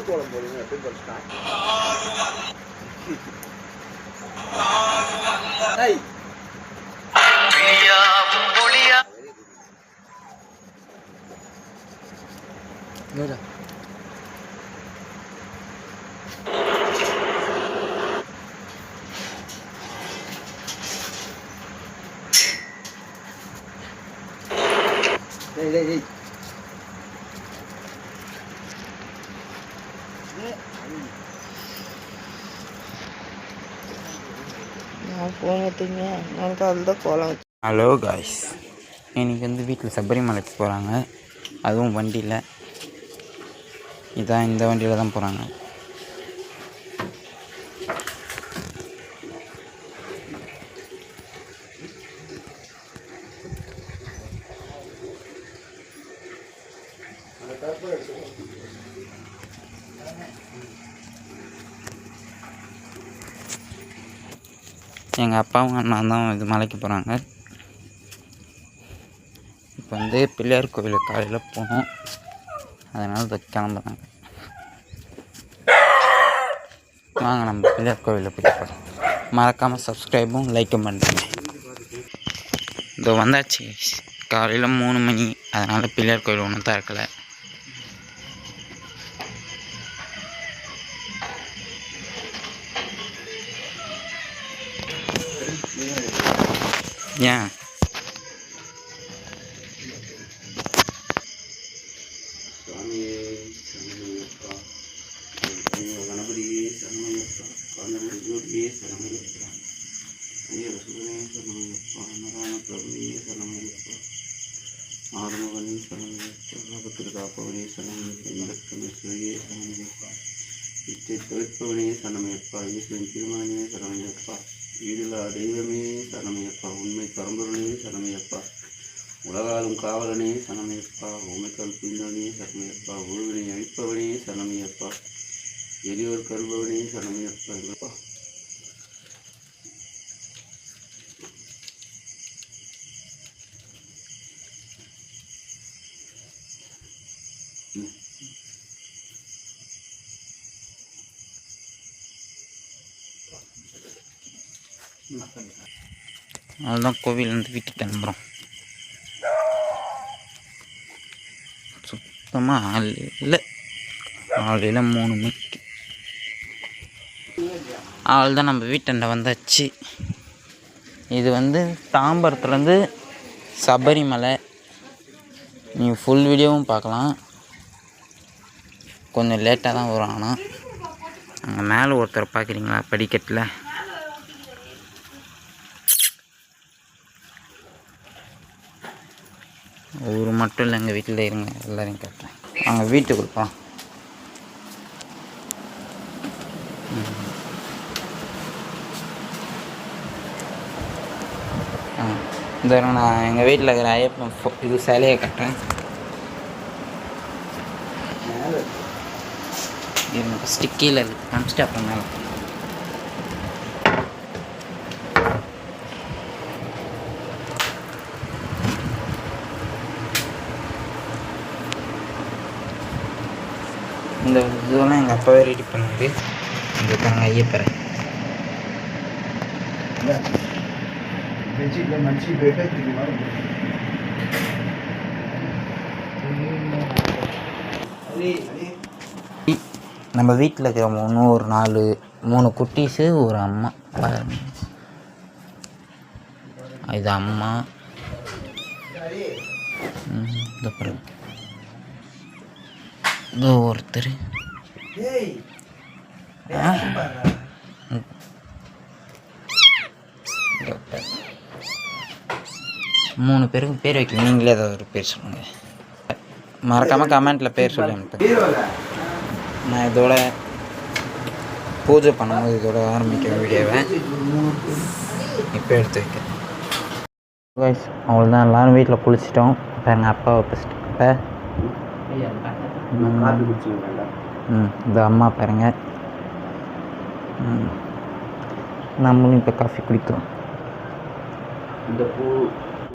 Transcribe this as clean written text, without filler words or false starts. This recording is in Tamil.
கோலம் போடுங்க அப்படின்னு சொல்லிட்டான். ஹலோ காய்ஸ், இன்னைக்கு வந்து வீட்டில் சபரிமலைக்கு போகிறாங்க. அதுவும் வண்டியில். இதான் இந்த வண்டியில் தான் போகிறாங்க. எங்கள் அப்பாவும் அண்ணா தான் இது மலைக்கு போகிறாங்க. இப்போ வந்து பிள்ளையார் கோவிலுக்கு காலையில் போகணும். அதனால் இதை கிளம்புறாங்க. வாங்க நம்ம பிள்ளையார் கோவிலில் போய் போகிறோம். மறக்காமல் சப்ஸ்கிரைபும் லைக்கும் பண்ணுறேன். இதோ வந்தாச்சு. காலையில் 3 மணி. அதனால் பிள்ளையார் கோவில் ஒன்றும் திறக்கலை. ஏன் தவிர்ப்பவனே சரணமையப்பா, ஈஸ்வரன் திருமணமே சரணமையப்பா, ஈடில்லா தெய்வமே சரணமையப்பா, உண்மை பரம்பொருளே சரணமையப்பா, உலகாலும் காவலனே சரணமையப்பா, உமைக்கால் புரிந்தவனே சரணமையப்பா, உருவினை அழிப்பவனே சரணமையப்பா, எளியோர் கருபவனே சரணமையப்பா. எங்கப்பா அதுதான் கோவிலேருந்து வீட்டுக்கு கிளம்புறோம். சுத்தமாக ஆள் இல்லை. காலையில் 3 மணிக்கு ஆள் தான். நம்ம வீட்டாண்ட வந்தாச்சு. இது வந்து தாம்பரத்துலேருந்து சபரிமலை. நீங்கள் ஃபுல் வீடியோவும் பார்க்கலாம். கொஞ்சம் லேட்டாக தான் வரும். ஆனால் அங்கே மேலே ஒருத்தர் பார்க்குறீங்களா படிக்கட்டில், ஒரு மட்டும் இல்லை, எங்கள் வீட்டில் இருங்க, எல்லோரையும் கேட்டேன். அங்கே வீட்டுக்கு கொடுப்போம். இந்த நான் எங்கள் வீட்டில் இருக்கிற ஐயப்பன் இது சிலையை கட்டுறேன். ஃபஸ்ட்டு கீழே இருக்குது, காமிச்சிட்டு அப்புறம் மேலே. இந்த இதெல்லாம் எங்கள் அப்பாவே ரெடி பண்ணாரு. இந்த தாங்க ஐயப்பரை. நம்ம வீட்டில் இருக்கிற ஒரு 3 குட்டீஸு, ஒரு அம்மா. இது அம்மா. இந்த பாருங்க, இதோ ஒருத்தர். 3 பேருக்கு பேர் வைக்கல. நீங்களே ஏதாவது ஒரு பேர் சொல்லுங்கள். மறக்காமல் கமெண்ட்டில் பேர் சொல்லி அனுப்புங்க. நான் இதோட பூஜை பண்ணும்போது இதோட ஆரம்பிக்கிற வீடியோவை இப்போ எடுத்து வைக்கிறேன். கைஸ், அவ்வளோதான். எல்லோரும் வீட்டில் குளிச்சிட்டோம். இப்போ எங்கள் அப்பாவை ஃபஸ்ட்டு இப்போ இந்த அம்மா பாருங்க. நம்மளும் இப்போ காஃபி குடிக்கிறோம். இந்த பூ